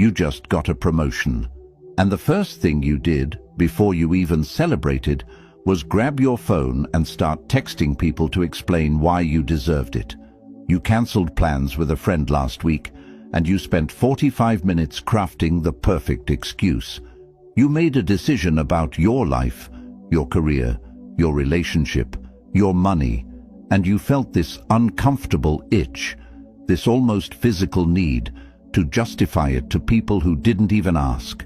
You just got a promotion. And the first thing you did, before you even celebrated, was grab your phone and start texting people to explain why you deserved it. You cancelled plans with a friend last week, and you spent 45 minutes crafting the perfect excuse. You made a decision about your life, your career, your relationship, your money, and you felt this uncomfortable itch, this almost physical need, to justify it to people who didn't even ask.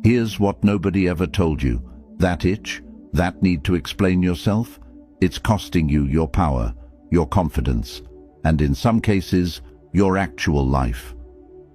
Here's what nobody ever told you. That itch, that need to explain yourself, it's costing you your power, your confidence, and in some cases, your actual life.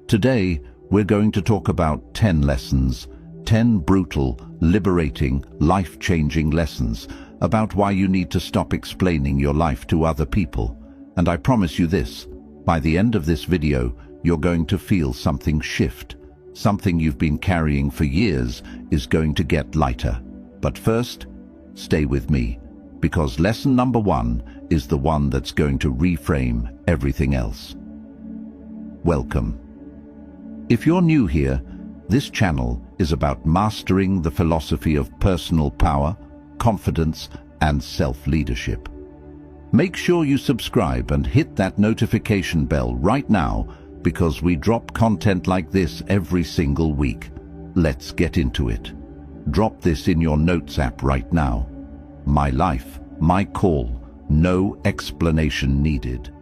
Today, we're going to talk about 10 lessons, 10 brutal, liberating, life-changing lessons about why you need to stop explaining your life to other people. And I promise you this, by the end of this video, you're going to feel something shift. Something you've been carrying for years is going to get lighter. But first, stay with me, because lesson number 1 is the one that's going to reframe everything else. Welcome. If you're new here, this channel is about mastering the philosophy of personal power, confidence, and self-leadership. Make sure you subscribe and hit that notification bell right now, because we drop content like this every single week. Let's get into it. Drop this in your notes app right now. My life, my call, no explanation needed.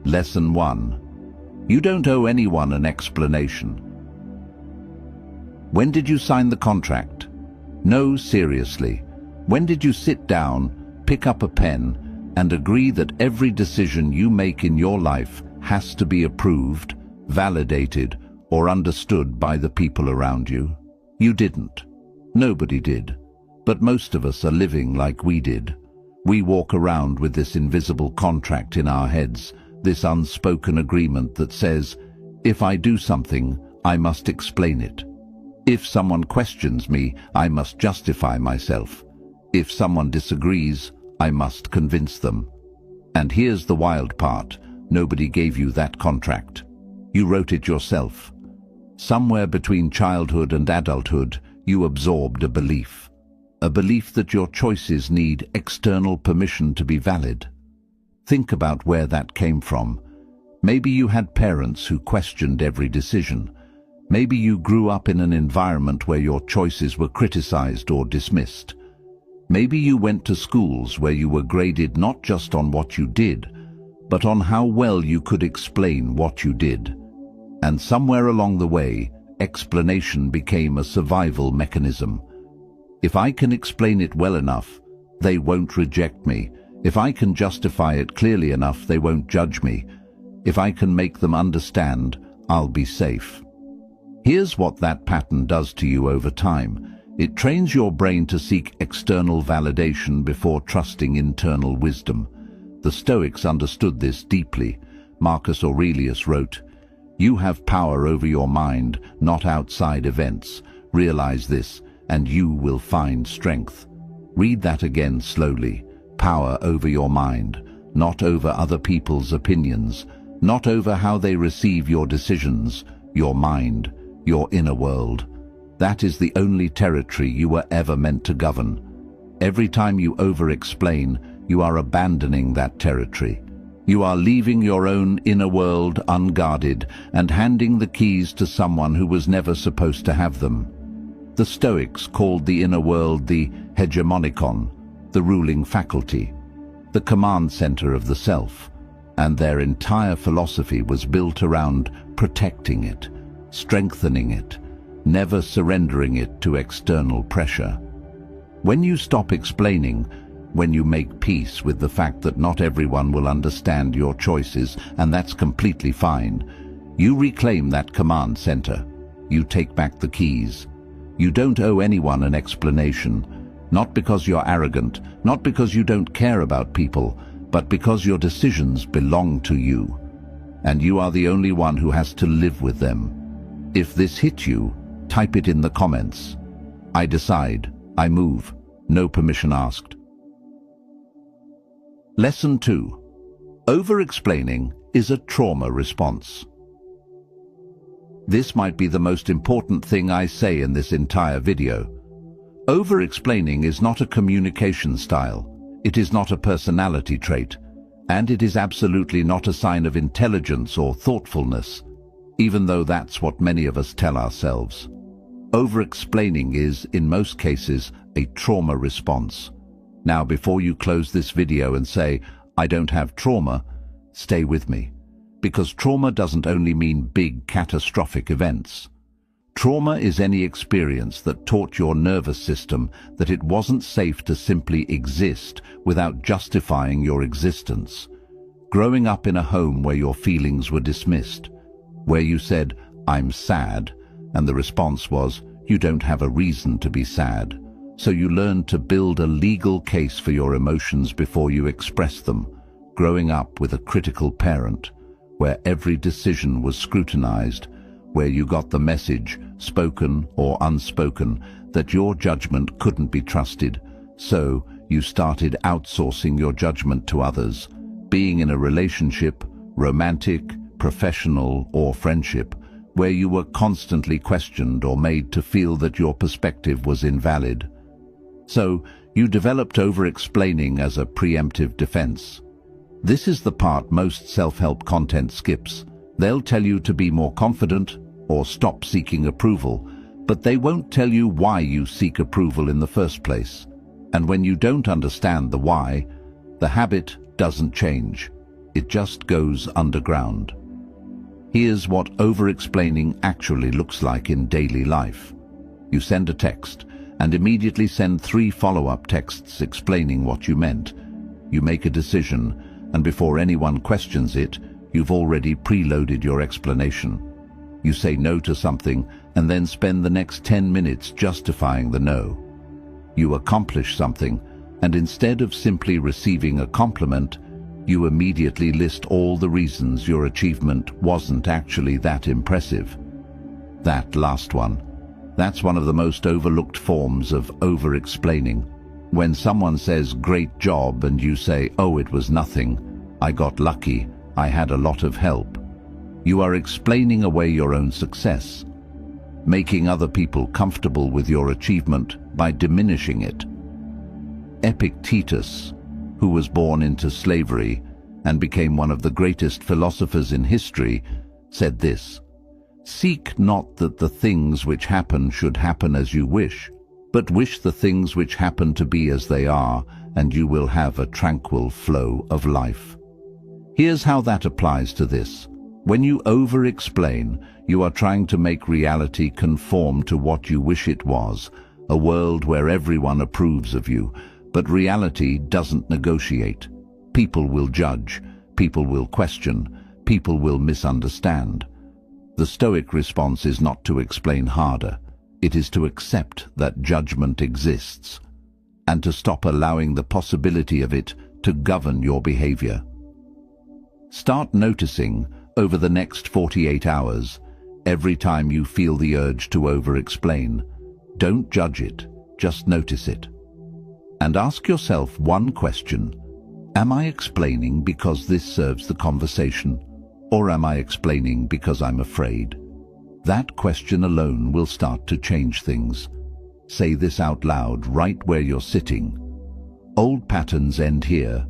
Lesson 1. You don't owe anyone an explanation. When did you sign the contract? No, seriously. When did you sit down, pick up a pen, and agree that every decision you make in your life has to be approved, validated, or understood by the people around you? You didn't. Nobody did. But most of us are living like we did. We walk around with this invisible contract in our heads, this unspoken agreement that says, if I do something, I must explain it. If someone questions me, I must justify myself. If someone disagrees, I must convince them. And here's the wild part. Nobody gave you that contract. You wrote it yourself. Somewhere between childhood and adulthood, you absorbed a belief that your choices need external permission to be valid. Think about where that came from. Maybe you had parents who questioned every decision. Maybe you grew up in an environment where your choices were criticized or dismissed. Maybe you went to schools where you were graded not just on what you did, but on how well you could explain what you did. And somewhere along the way, explanation became a survival mechanism. If I can explain it well enough, they won't reject me. If I can justify it clearly enough, they won't judge me. If I can make them understand, I'll be safe. Here's what that pattern does to you over time. It trains your brain to seek external validation before trusting internal wisdom. The Stoics understood this deeply. Marcus Aurelius wrote, "You have power over your mind, not outside events. Realize this, and you will find strength." Read that again slowly. Power over your mind, not over other people's opinions, not over how they receive your decisions, your mind, your inner world. That is the only territory you were ever meant to govern. Every time you over-explain, you are abandoning that territory. You are leaving your own inner world unguarded and handing the keys to someone who was never supposed to have them. The Stoics called the inner world the hegemonikon, the ruling faculty, the command center of the self, and their entire philosophy was built around protecting it, strengthening it, never surrendering it to external pressure. When you stop explaining, when you make peace with the fact that not everyone will understand your choices, and that's completely fine, you reclaim that command center. You take back the keys. You don't owe anyone an explanation, not because you're arrogant, not because you don't care about people, but because your decisions belong to you, and you are the only one who has to live with them. If this hit you, type it in the comments. I decide, I move, no permission asked. Lesson 2. Over-explaining is a trauma response. This might be the most important thing I say in this entire video. Over-explaining is not a communication style. It is not a personality trait. And it is absolutely not a sign of intelligence or thoughtfulness, even though that's what many of us tell ourselves. Over-explaining is, in most cases, a trauma response. Now, before you close this video and say, "I don't have trauma," stay with me. Because trauma doesn't only mean big catastrophic events. Trauma is any experience that taught your nervous system that it wasn't safe to simply exist without justifying your existence. Growing up in a home where your feelings were dismissed, where you said, "I'm sad," and the response was, "You don't have a reason to be sad." So you learned to build a legal case for your emotions before you express them, growing up with a critical parent, where every decision was scrutinized, where you got the message, spoken or unspoken, that your judgment couldn't be trusted. So you started outsourcing your judgment to others, being in a relationship, romantic, professional, or friendship, where you were constantly questioned or made to feel that your perspective was invalid. So you developed over-explaining as a preemptive defense. This is the part most self-help content skips. They'll tell you to be more confident or stop seeking approval, but they won't tell you why you seek approval in the first place. And when you don't understand the why, the habit doesn't change. It just goes underground. Here's what over-explaining actually looks like in daily life. You send a text and immediately send 3 follow-up texts explaining what you meant. You make a decision, and before anyone questions it, you've already preloaded your explanation. You say no to something and then spend the next 10 minutes justifying the no. You accomplish something, and instead of simply receiving a compliment, you immediately list all the reasons your achievement wasn't actually that impressive. That last one, that's one of the most overlooked forms of over-explaining. When someone says, "Great job," and you say, "Oh, it was nothing. I got lucky. I had a lot of help." You are explaining away your own success, making other people comfortable with your achievement by diminishing it. Epictetus, who was born into slavery and became one of the greatest philosophers in history, said this: "Seek not that the things which happen should happen as you wish, but wish the things which happen to be as they are, and you will have a tranquil flow of life." Here's how that applies to this. When you over-explain, you are trying to make reality conform to what you wish it was, a world where everyone approves of you. But reality doesn't negotiate. People will judge, people will question, people will misunderstand. The Stoic response is not to explain harder. It is to accept that judgment exists, and to stop allowing the possibility of it to govern your behavior. Start noticing, over the next 48 hours, every time you feel the urge to over-explain. Don't judge it, just notice it. And ask yourself one question: am I explaining because this serves the conversation, or am I explaining because I'm afraid? That question alone will start to change things. Say this out loud right where you're sitting. Old patterns end here.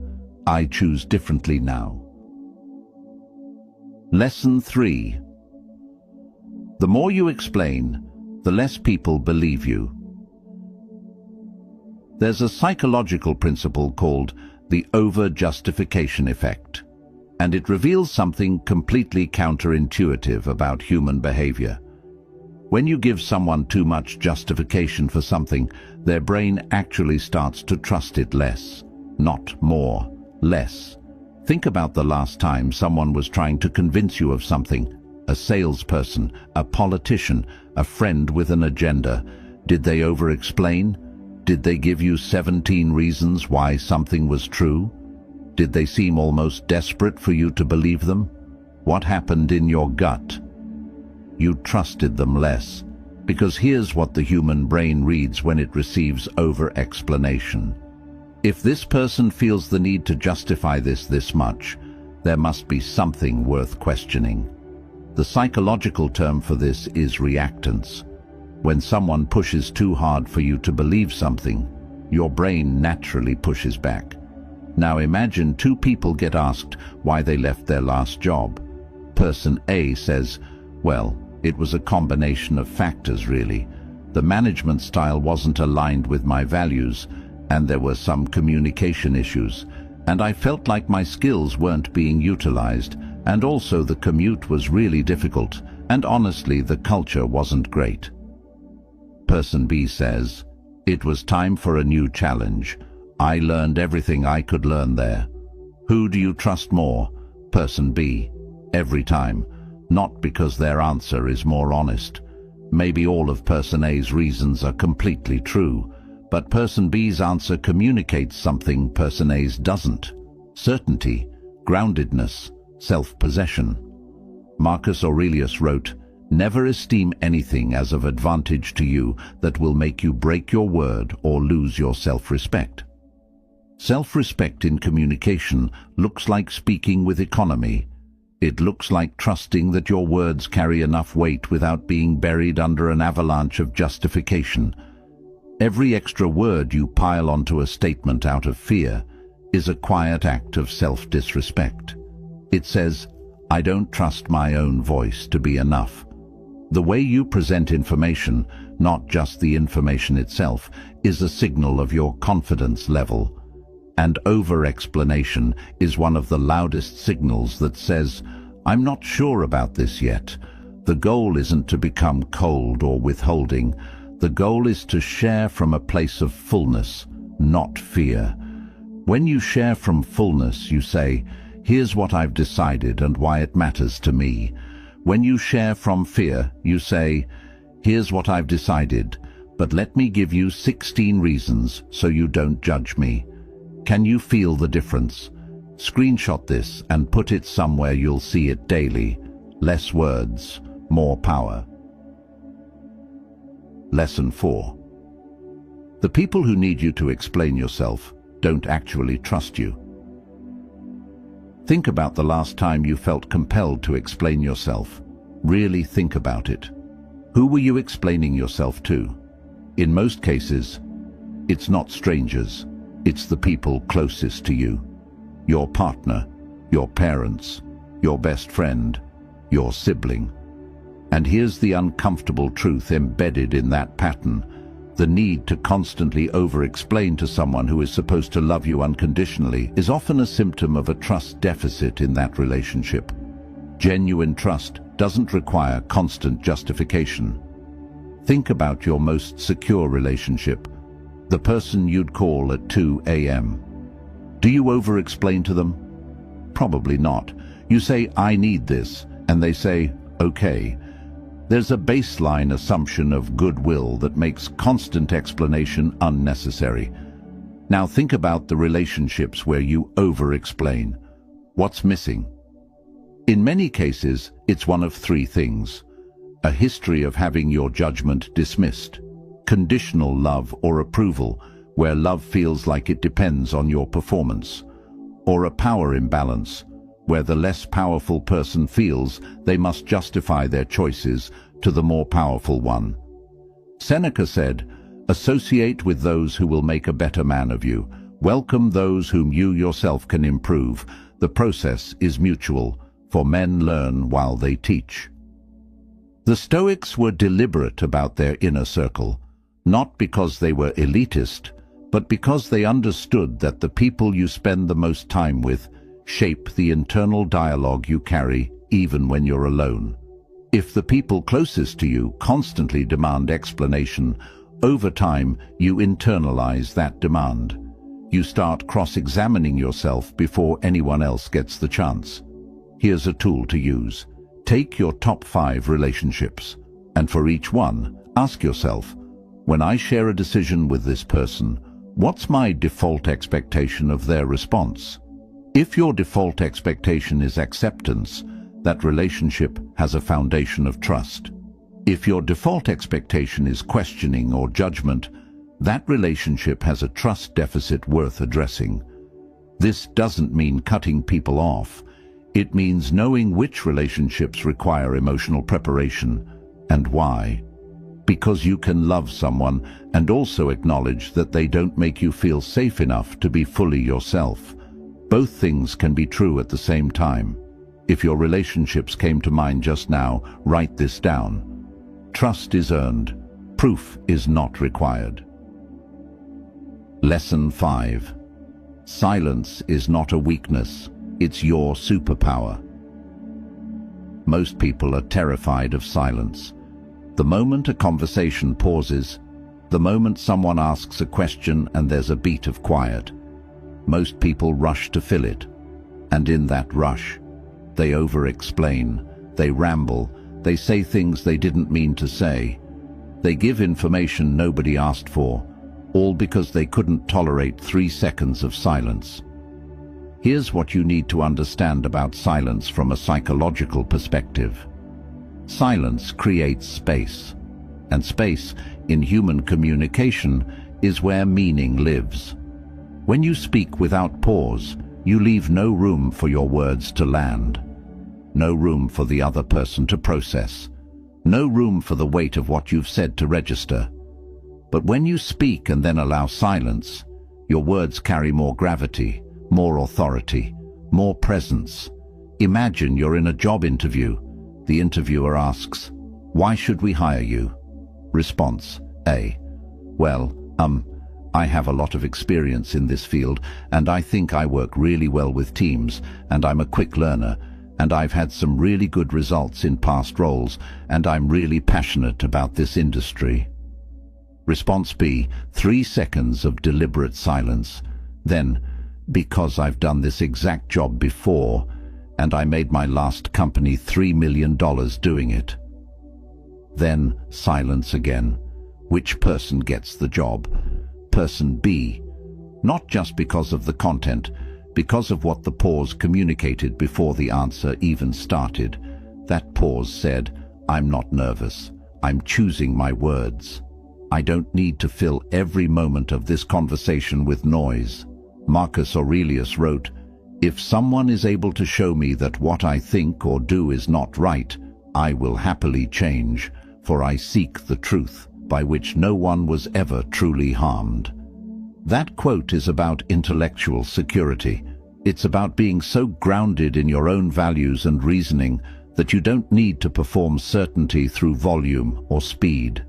I choose differently now. Lesson 3. The more you explain, the less people believe you. There's a psychological principle called the over-justification effect, and it reveals something completely counterintuitive about human behavior. When you give someone too much justification for something, their brain actually starts to trust it less. Not more, less. Think about the last time someone was trying to convince you of something. A salesperson, a politician, a friend with an agenda. Did they over-explain? Did they give you 17 reasons why something was true? Did they seem almost desperate for you to believe them? What happened in your gut? You trusted them less, because here's what the human brain reads when it receives over-explanation. If this person feels the need to justify this much, there must be something worth questioning. The psychological term for this is reactance. When someone pushes too hard for you to believe something, your brain naturally pushes back. Now imagine two people get asked why they left their last job. Person A says, "Well, it was a combination of factors really. The management style wasn't aligned with my values, and there were some communication issues, and I felt like my skills weren't being utilized, and also the commute was really difficult, and honestly the culture wasn't great." Person B says, "It was time for a new challenge. I learned everything I could learn there." Who do you trust more? Person B. Every time. Not because their answer is more honest. Maybe all of Person A's reasons are completely true, but Person B's answer communicates something Person A's doesn't. Certainty, groundedness, self-possession. Marcus Aurelius wrote, "Never esteem anything as of advantage to you that will make you break your word or lose your self-respect." Self-respect in communication looks like speaking with economy. It looks like trusting that your words carry enough weight without being buried under an avalanche of justification. Every extra word you pile onto a statement out of fear is a quiet act of self-disrespect. It says, "I don't trust my own voice to be enough." The way you present information, not just the information itself, is a signal of your confidence level. And over-explanation is one of the loudest signals that says, "I'm not sure about this yet." The goal isn't to become cold or withholding. The goal is to share from a place of fullness, not fear. When you share from fullness, you say, "Here's what I've decided and why it matters to me." When you share from fear, you say, "Here's what I've decided, but let me give you 16 reasons so you don't judge me." Can you feel the difference? Screenshot this and put it somewhere you'll see it daily. Less words, more power. Lesson 4. The people who need you to explain yourself don't actually trust you. Think about the last time you felt compelled to explain yourself. Really think about it. Who were you explaining yourself to? In most cases, it's not strangers. It's the people closest to you. Your partner, your parents, your best friend, your sibling. And here's the uncomfortable truth embedded in that pattern. The need to constantly over-explain to someone who is supposed to love you unconditionally is often a symptom of a trust deficit in that relationship. Genuine trust doesn't require constant justification. Think about your most secure relationship, the person you'd call at 2 a.m. Do you over-explain to them? Probably not. You say, "I need this," and they say, "Okay." There's a baseline assumption of goodwill that makes constant explanation unnecessary. Now think about the relationships where you over-explain. What's missing? In many cases, it's one of three things: a history of having your judgment dismissed, conditional love or approval, where love feels like it depends on your performance, or a power imbalance, where the less powerful person feels they must justify their choices to the more powerful one. Seneca said, "Associate with those who will make a better man of you. Welcome those whom you yourself can improve. The process is mutual, for men learn while they teach." The Stoics were deliberate about their inner circle, not because they were elitist, but because they understood that the people you spend the most time with shape the internal dialogue you carry even when you're alone. If the people closest to you constantly demand explanation, over time you internalize that demand. You start cross-examining yourself before anyone else gets the chance. Here's a tool to use. Take your top 5 relationships, and for each one, ask yourself, when I share a decision with this person, what's my default expectation of their response? If your default expectation is acceptance, that relationship has a foundation of trust. If your default expectation is questioning or judgment, that relationship has a trust deficit worth addressing. This doesn't mean cutting people off. It means knowing which relationships require emotional preparation and why. Because you can love someone and also acknowledge that they don't make you feel safe enough to be fully yourself. Both things can be true at the same time. If your relationships came to mind just now, write this down. Trust is earned. Proof is not required. Lesson 5. Silence is not a weakness. It's your superpower. Most people are terrified of silence. The moment a conversation pauses, the moment someone asks a question and there's a beat of quiet, most people rush to fill it. And in that rush, they over-explain, they ramble, they say things they didn't mean to say. They give information nobody asked for, all because they couldn't tolerate 3 seconds of silence. Here's what you need to understand about silence from a psychological perspective. Silence creates space, and space in human communication is where meaning lives. When you speak without pause, you leave no room for your words to land, no room for the other person to process, no room for the weight of what you've said to register. But when you speak and then allow silence, your words carry more gravity, more authority, more presence. Imagine you're in a job interview. The interviewer asks, "Why should we hire you?" Response: A. "Well, I have a lot of experience in this field, and I think I work really well with teams, and I'm a quick learner, and I've had some really good results in past roles, and I'm really passionate about this industry." Response B. 3 seconds of deliberate silence. Then, "Because I've done this exact job before, and I made my last company $3 million doing it." Then silence again. Which person gets the job? Person B. Not just because of the content, because of what the pause communicated before the answer even started. That pause said, "I'm not nervous. I'm choosing my words. I don't need to fill every moment of this conversation with noise." Marcus Aurelius wrote, "If someone is able to show me that what I think or do is not right, I will happily change, for I seek the truth, by which no one was ever truly harmed." That quote is about intellectual security. It's about being so grounded in your own values and reasoning that you don't need to perform certainty through volume or speed.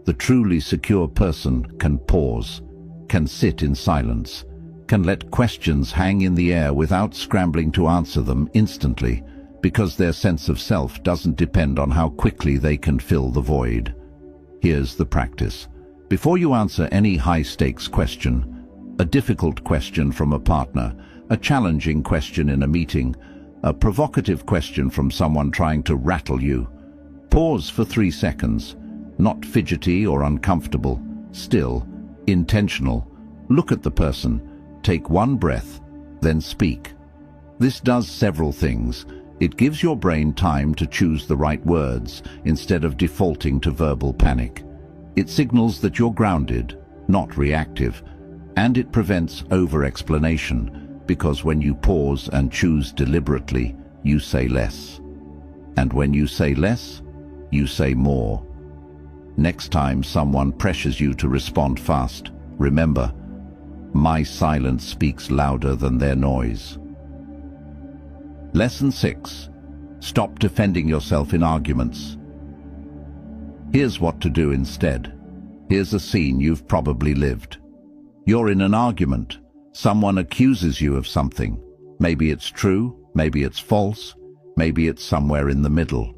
The truly secure person can pause, can sit in silence, can let questions hang in the air without scrambling to answer them instantly, because their sense of self doesn't depend on how quickly they can fill the void. Here's the practice. Before you answer any high-stakes question, a difficult question from a partner, a challenging question in a meeting, a provocative question from someone trying to rattle you, pause for 3 seconds. Not fidgety or uncomfortable, still, intentional. Look at the person, take 1 breath, then speak. This does several things. It gives your brain time to choose the right words instead of defaulting to verbal panic. It signals that you're grounded, not reactive, and it prevents over-explanation, because when you pause and choose deliberately, you say less. And when you say less, you say more. Next time someone pressures you to respond fast, remember, my silence speaks louder than their noise. Lesson 6. Stop defending yourself in arguments. Here's what to do instead. Here's a scene you've probably lived. You're in an argument. Someone accuses you of something. Maybe it's true, maybe it's false, maybe it's somewhere in the middle.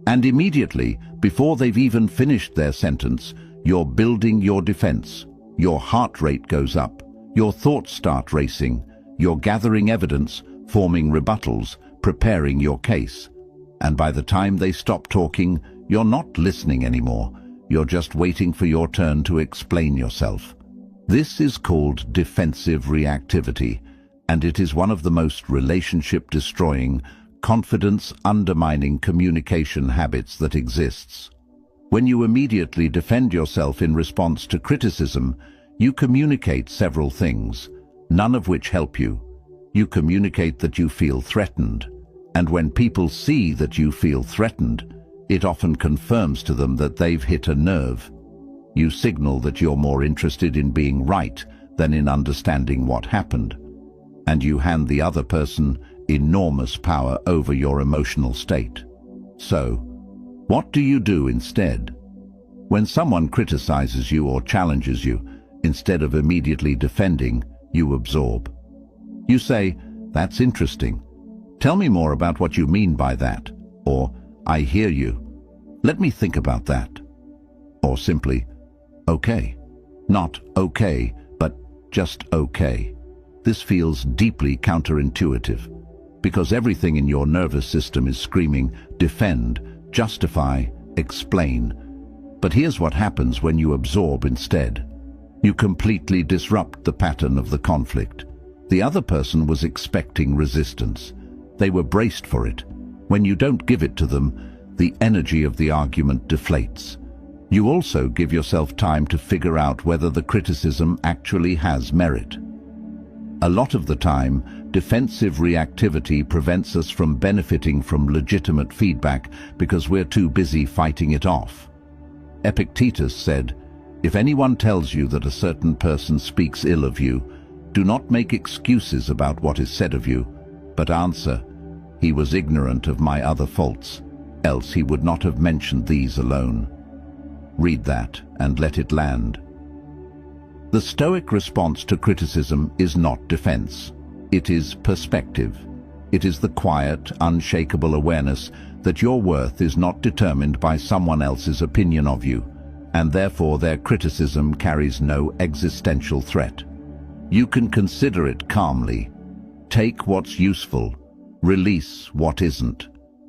And immediately, before they've even finished their sentence, you're building your defense. Your heart rate goes up. Your thoughts start racing. You're gathering evidence, forming rebuttals, preparing your case. And by the time they stop talking, you're not listening anymore. You're just waiting for your turn to explain yourself. This is called defensive reactivity, and it is one of the most relationship-destroying, confidence-undermining communication habits that exists. When you immediately defend yourself in response to criticism, you communicate several things, none of which help you. You communicate that you feel threatened, And when people see that you feel threatened, it often confirms to them that they've hit a nerve. You signal that you're more interested in being right than in understanding what happened. And you hand the other person enormous power over your emotional state. So, what do you do instead? When someone criticizes you or challenges you, instead of immediately defending, you absorb. You say, "That's interesting. Tell me more about what you mean by that." Or, "I hear you. Let me think about that." Or simply, "Okay." Not okay, but just okay. This feels deeply counterintuitive, because everything in your nervous system is screaming, defend, justify, explain. But here's what happens when you absorb instead. You completely disrupt the pattern of the conflict. The other person was expecting resistance. They were braced for it. When you don't give it to them, the energy of the argument deflates. You also give yourself time to figure out whether the criticism actually has merit. A lot of the time, defensive reactivity prevents us from benefiting from legitimate feedback because we're too busy fighting it off. Epictetus said, "If anyone tells you that a certain person speaks ill of you, do not make excuses about what is said of you, but answer, 'He was ignorant of my other faults, else he would not have mentioned these alone.'" Read that and let it land. The Stoic response to criticism is not defense. It is perspective. It is the quiet, unshakable awareness that your worth is not determined by someone else's opinion of you, and therefore their criticism carries no existential threat. You can consider it calmly. Take what's useful, release what isn't,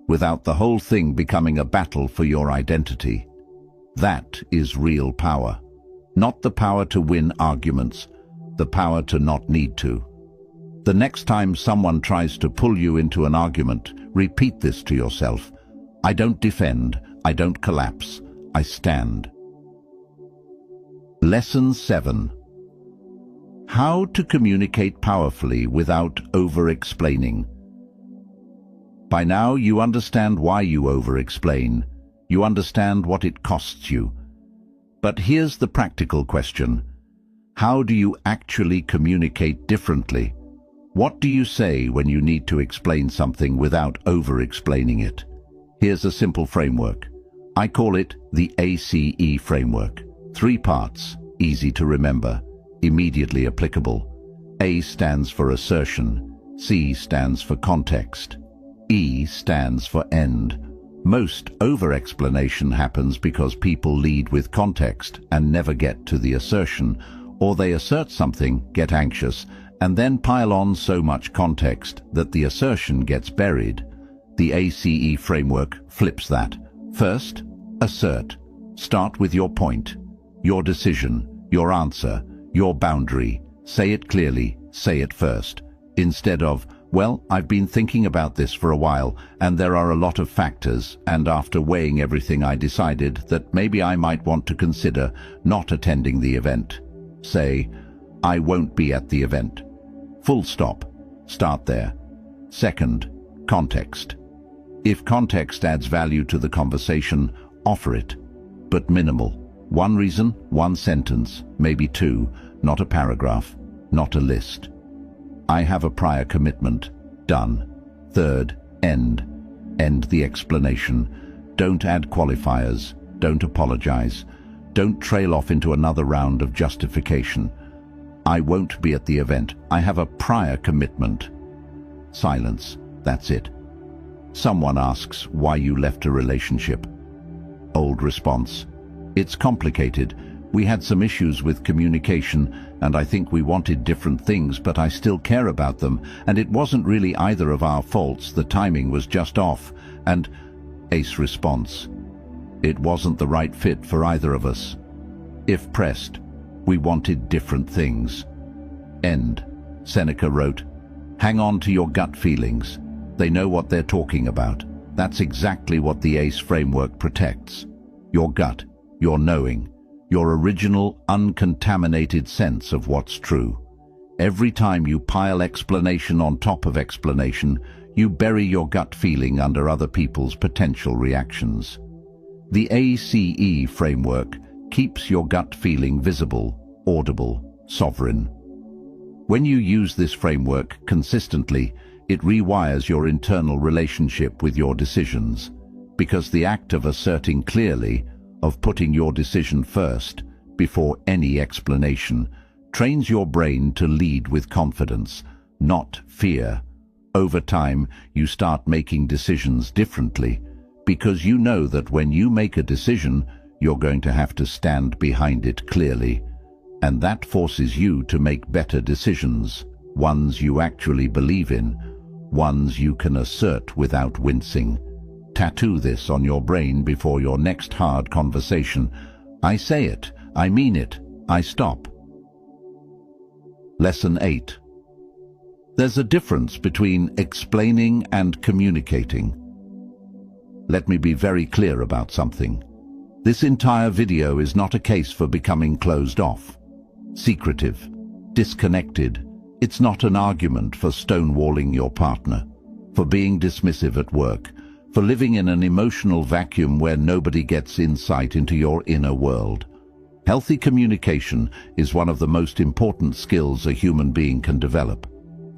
without the whole thing becoming a battle for your identity. That is real power. Not the power to win arguments, the power to not need to. The next time someone tries to pull you into an argument, repeat this to yourself. I don't defend, I don't collapse, I stand. Lesson 7. How to communicate powerfully without over-explaining. By now you understand why you over-explain. You understand what it costs you. But here's the practical question. How do you actually communicate differently? What do you say when you need to explain something without over-explaining it? Here's a simple framework. I call it the ACE framework. 3 parts, easy to remember, immediately applicable. A stands for assertion, C stands for context, E stands for end. Most over-explanation happens because people lead with context and never get to the assertion, or they assert something, get anxious, and then pile on so much context that the assertion gets buried. The ACE framework flips that. First, assert. Start with your point, your decision, your answer, your boundary. Say it clearly, say it first. Instead of, "Well, I've been thinking about this for a while, and there are a lot of factors, and after weighing everything I decided that maybe I might want to consider not attending the event." Say, "I won't be at the event." Full stop. Start there. Second, context. If context adds value to the conversation, offer it, but minimal. 1 reason, 1 sentence, maybe 2, not a paragraph, not a list. "I have a prior commitment." Done. Third, end. End the explanation. Don't add qualifiers. Don't apologize. Don't trail off into another round of justification. "I won't be at the event. I have a prior commitment." Silence. That's it. Someone asks why you left a relationship. Old response. "It's complicated. We had some issues with communication, and I think we wanted different things, but I still care about them, and it wasn't really either of our faults. The timing was just off." And ace response. "It wasn't the right fit for either of us. If pressed, we wanted different things." End. Seneca wrote, "Hang on to your gut feelings. They know what they're talking about." That's exactly what the ACE framework protects. Your gut, your knowing, your original, uncontaminated sense of what's true. Every time you pile explanation on top of explanation, you bury your gut feeling under other people's potential reactions. The ACE framework keeps your gut feeling visible, audible, sovereign. When you use this framework consistently, it rewires your internal relationship with your decisions, because the act of asserting clearly, of putting your decision first, before any explanation, trains your brain to lead with confidence, not fear. Over time, you start making decisions differently, because you know that when you make a decision, you're going to have to stand behind it clearly. And that forces you to make better decisions, ones you actually believe in, ones you can assert without wincing. Tattoo this on your brain before your next hard conversation. I say it, I mean it, I stop. Lesson 8. There's a difference between explaining and communicating. Let me be very clear about something. This entire video is not a case for becoming closed off, secretive, disconnected. It's not an argument for stonewalling your partner, for being dismissive at work, for living in an emotional vacuum where nobody gets insight into your inner world. Healthy communication is one of the most important skills a human being can develop.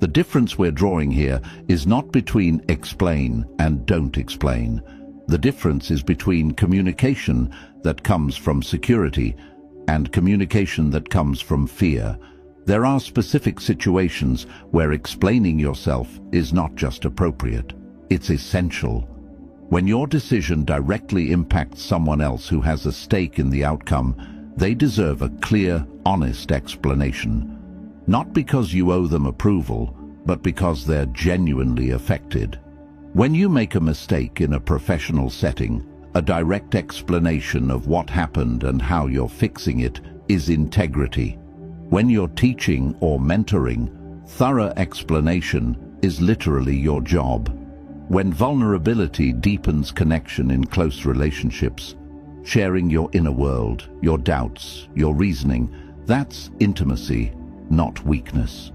The difference we're drawing here is not between explain and don't explain. The difference is between communication that comes from security and communication that comes from fear. There are specific situations where explaining yourself is not just appropriate, it's essential. When your decision directly impacts someone else who has a stake in the outcome, they deserve a clear, honest explanation. Not because you owe them approval, but because they're genuinely affected. When you make a mistake in a professional setting, a direct explanation of what happened and how you're fixing it is integrity. When you're teaching or mentoring, thorough explanation is literally your job. When vulnerability deepens connection in close relationships, sharing your inner world, your doubts, your reasoning, that's intimacy, not weakness.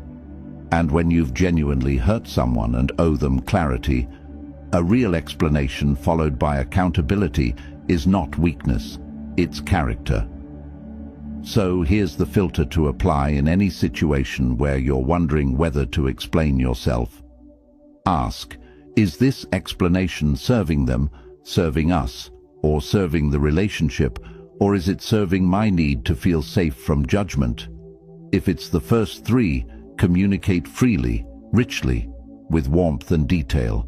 And when you've genuinely hurt someone and owe them clarity, a real explanation followed by accountability is not weakness, it's character. So here's the filter to apply in any situation where you're wondering whether to explain yourself. Ask, is this explanation serving them, serving us, or serving the relationship, or is it serving my need to feel safe from judgment? If it's the first three, communicate freely, richly, with warmth and detail.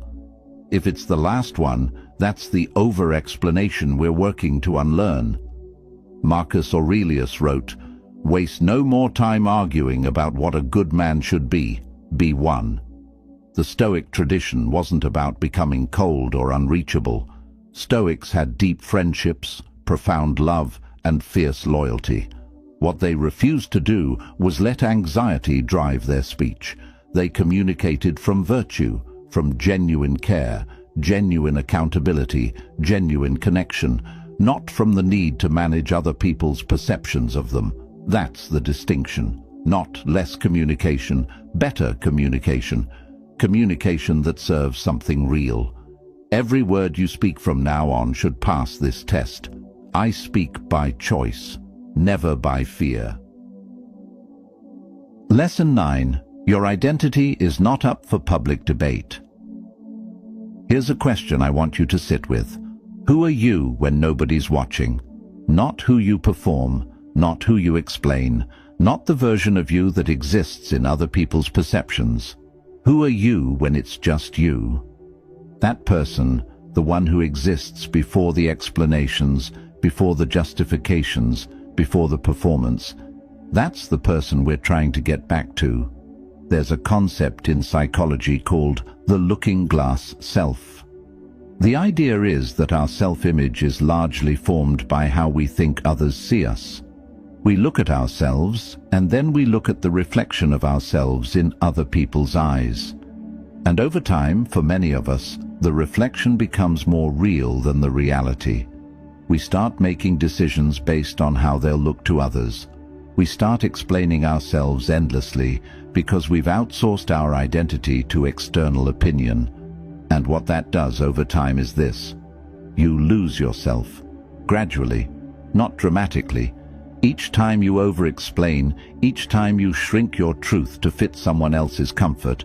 If it's the last one, that's the over-explanation we're working to unlearn. Marcus Aurelius wrote, "Waste no more time arguing about what a good man should be one." The Stoic tradition wasn't about becoming cold or unreachable. Stoics had deep friendships, profound love, and fierce loyalty. What they refused to do was let anxiety drive their speech. They communicated from virtue, from genuine care, genuine accountability, genuine connection, not from the need to manage other people's perceptions of them. That's the distinction. Not less communication, better communication. Communication that serves something real. Every word you speak from now on should pass this test. I speak by choice, never by fear. Lesson 9. Your identity is not up for public debate. Here's a question I want you to sit with. Who are you when nobody's watching? Not who you perform, not who you explain, not the version of you that exists in other people's perceptions. Who are you when it's just you? That person, the one who exists before the explanations, before the justifications, before the performance, that's the person we're trying to get back to. There's a concept in psychology called the looking glass self. The idea is that our self-image is largely formed by how we think others see us. We look at ourselves, and then we look at the reflection of ourselves in other people's eyes. And over time, for many of us, the reflection becomes more real than the reality. We start making decisions based on how they'll look to others. We start explaining ourselves endlessly because we've outsourced our identity to external opinion. And what that does over time is this. You lose yourself, gradually, not dramatically. Each time you over-explain, each time you shrink your truth to fit someone else's comfort,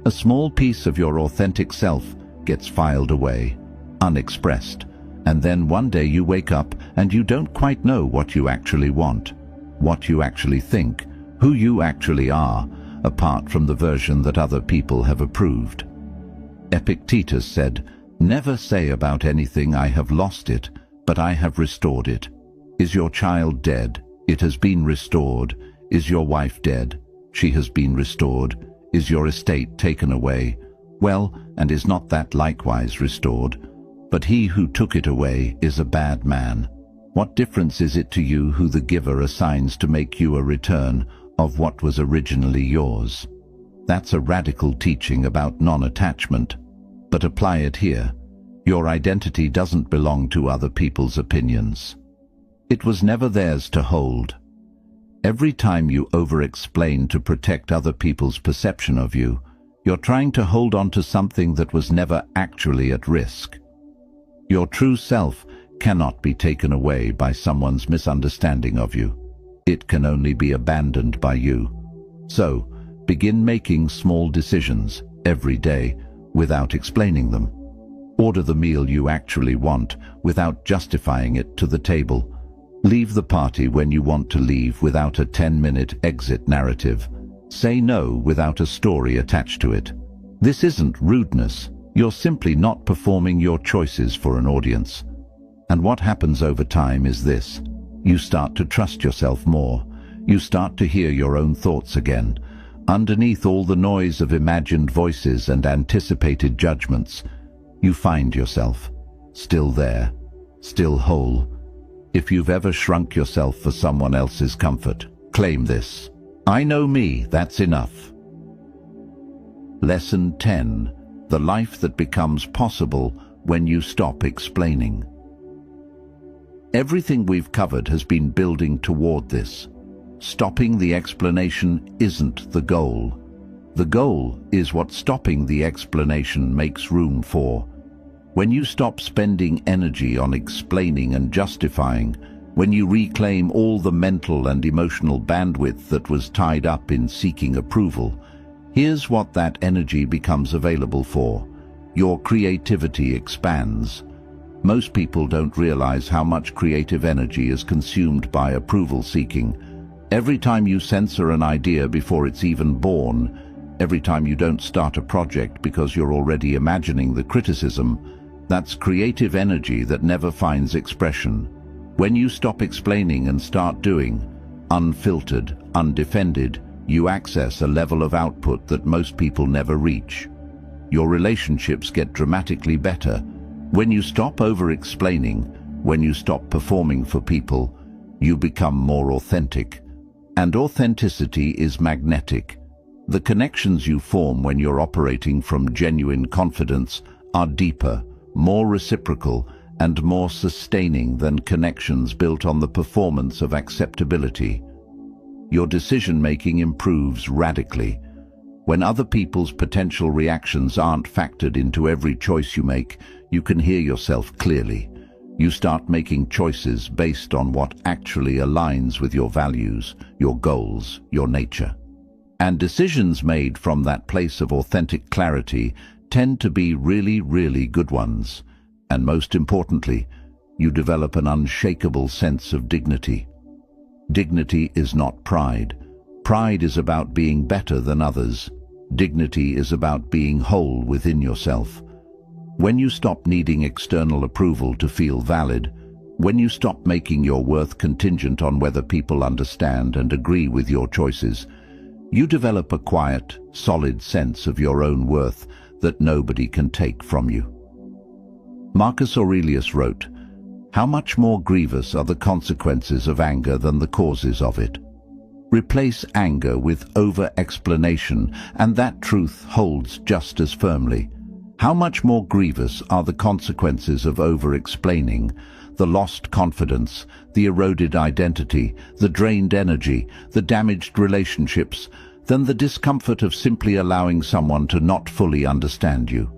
a small piece of your authentic self gets filed away, unexpressed. And then one day you wake up and you don't quite know what you actually want, what you actually think, who you actually are, apart from the version that other people have approved. Epictetus said, "Never say about anything, 'I have lost it, but I have restored it.' Is your child dead? It has been restored. Is your wife dead? She has been restored. Is your estate taken away? Well, and is not that likewise restored? But he who took it away is a bad man. What difference is it to you who the giver assigns to make you a return of what was originally yours?" That's a radical teaching about non-attachment. But apply it here. Your identity doesn't belong to other people's opinions. It was never theirs to hold. Every time you over-explain to protect other people's perception of you, you're trying to hold on to something that was never actually at risk. Your true self cannot be taken away by someone's misunderstanding of you. It can only be abandoned by you. So, begin making small decisions every day without explaining them. Order the meal you actually want without justifying it to the table. Leave the party when you want to leave without a 10-minute exit narrative. Say no without a story attached to it. This isn't rudeness. You're simply not performing your choices for an audience. And what happens over time is this. You start to trust yourself more. You start to hear your own thoughts again. Underneath all the noise of imagined voices and anticipated judgments, you find yourself, still there, still whole. If you've ever shrunk yourself for someone else's comfort, claim this. I know me, that's enough. Lesson 10. The life that becomes possible when you stop explaining. Everything we've covered has been building toward this. Stopping the explanation isn't the goal. The goal is what stopping the explanation makes room for. When you stop spending energy on explaining and justifying, when you reclaim all the mental and emotional bandwidth that was tied up in seeking approval, here's what that energy becomes available for. Your creativity expands. Most people don't realize how much creative energy is consumed by approval seeking. Every time you censor an idea before it's even born, every time you don't start a project because you're already imagining the criticism, that's creative energy that never finds expression. When you stop explaining and start doing, unfiltered, undefended, you access a level of output that most people never reach. Your relationships get dramatically better. When you stop over-explaining, when you stop performing for people, you become more authentic. And authenticity is magnetic. The connections you form when you're operating from genuine confidence are deeper, more reciprocal, and more sustaining than connections built on the performance of acceptability. Your decision-making improves radically. When other people's potential reactions aren't factored into every choice you make, you can hear yourself clearly. You start making choices based on what actually aligns with your values, your goals, your nature. And decisions made from that place of authentic clarity tend to be really, really good ones. And most importantly, you develop an unshakable sense of dignity. Dignity is not pride. Pride is about being better than others. Dignity is about being whole within yourself. When you stop needing external approval to feel valid, when you stop making your worth contingent on whether people understand and agree with your choices, you develop a quiet, solid sense of your own worth that nobody can take from you. Marcus Aurelius wrote, "How much more grievous are the consequences of anger than the causes of it?" Replace anger with over-explanation, and that truth holds just as firmly. How much more grievous are the consequences of over-explaining, the lost confidence, the eroded identity, the drained energy, the damaged relationships, than the discomfort of simply allowing someone to not fully understand you?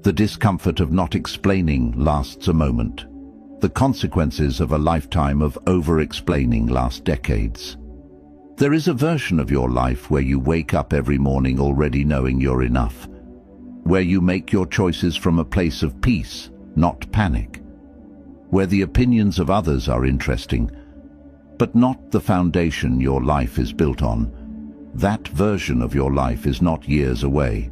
The discomfort of not explaining lasts a moment. The consequences of a lifetime of over-explaining last decades. There is a version of your life where you wake up every morning already knowing you're enough, where you make your choices from a place of peace, not panic, where the opinions of others are interesting, but not the foundation your life is built on. That version of your life is not years away.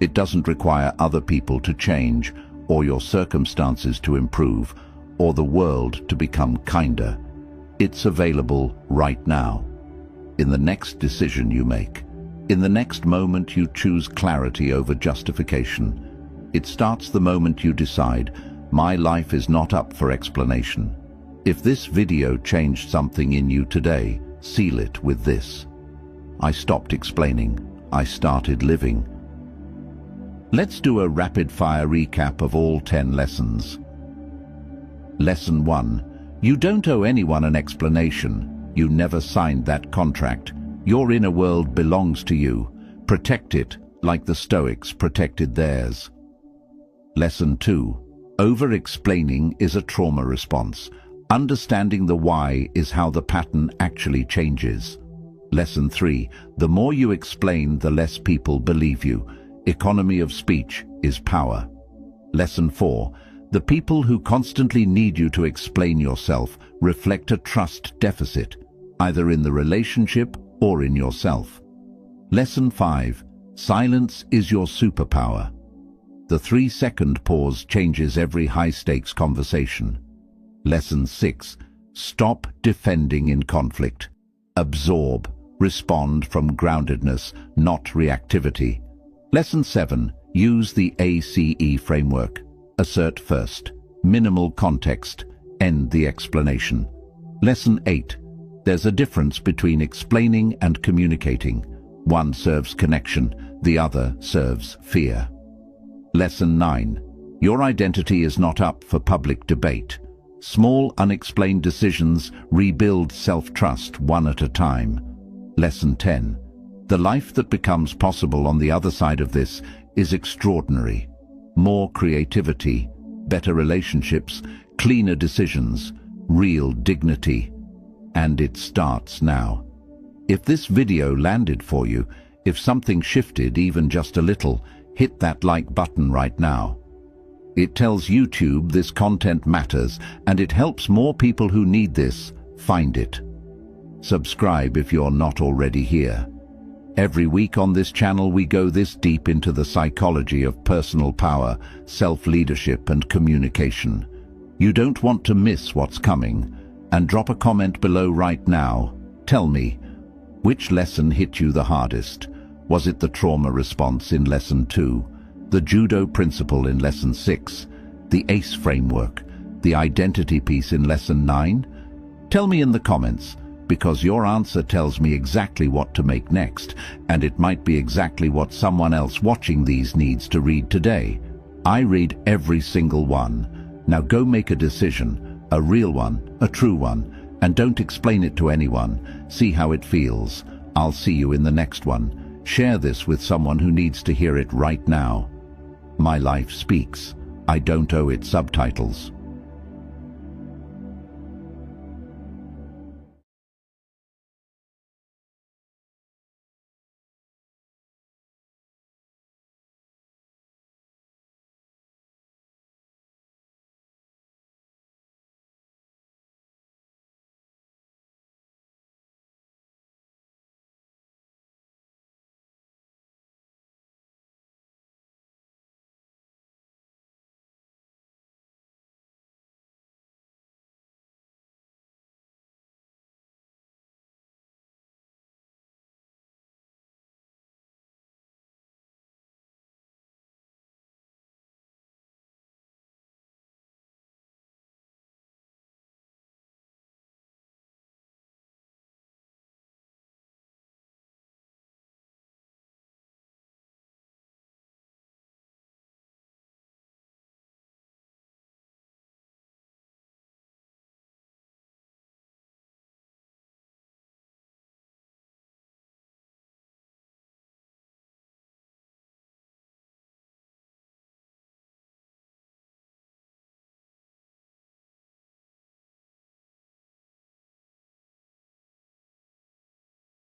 It doesn't require other people to change, or your circumstances to improve, or the world to become kinder. It's available right now. In the next decision you make. In the next moment you choose clarity over justification. It starts the moment you decide, my life is not up for explanation. If this video changed something in you today, seal it with this. I stopped explaining. I started living. Let's do a rapid-fire recap of all 10 lessons. Lesson 1. You don't owe anyone an explanation. You never signed that contract. Your inner world belongs to you. Protect it, like the Stoics protected theirs. Lesson 2. Over-explaining is a trauma response. Understanding the why is how the pattern actually changes. Lesson 3. The more you explain, the less people believe you. Economy of speech is power. Lesson 4. The people who constantly need you to explain yourself reflect a trust deficit, either in the relationship or in yourself. Lesson 5. Silence is your superpower. The 3-second pause changes every high-stakes conversation. Lesson 6. Stop defending in conflict. Absorb. Respond from groundedness, not reactivity. Lesson 7. Use the ACE framework. Assert first. Minimal context. End the explanation. Lesson 8. There's a difference between explaining and communicating. One serves connection, the other serves fear. Lesson 9. Your identity is not up for public debate. Small, unexplained decisions rebuild self-trust one at a time. Lesson 10. The life that becomes possible on the other side of this is extraordinary. More creativity, better relationships, cleaner decisions, real dignity. And it starts now. If this video landed for you, if something shifted even just a little, hit that like button right now. It tells YouTube this content matters, and it helps more people who need this find it. Subscribe if you're not already here. Every week on this channel we go this deep into the psychology of personal power, self-leadership and communication. You don't want to miss what's coming, and drop a comment below right now. Tell me, which lesson hit you the hardest? Was it the trauma response in Lesson 2, the judo principle in Lesson 6, the ACE framework, the identity piece in Lesson 9? Tell me in the comments, because your answer tells me exactly what to make next, and it might be exactly what someone else watching these needs to read today. I read every single one. Now go make a decision, a real one, a true one, and don't explain it to anyone. See how it feels. I'll see you in the next one. Share this with someone who needs to hear it right now. My life speaks. I don't owe it subtitles.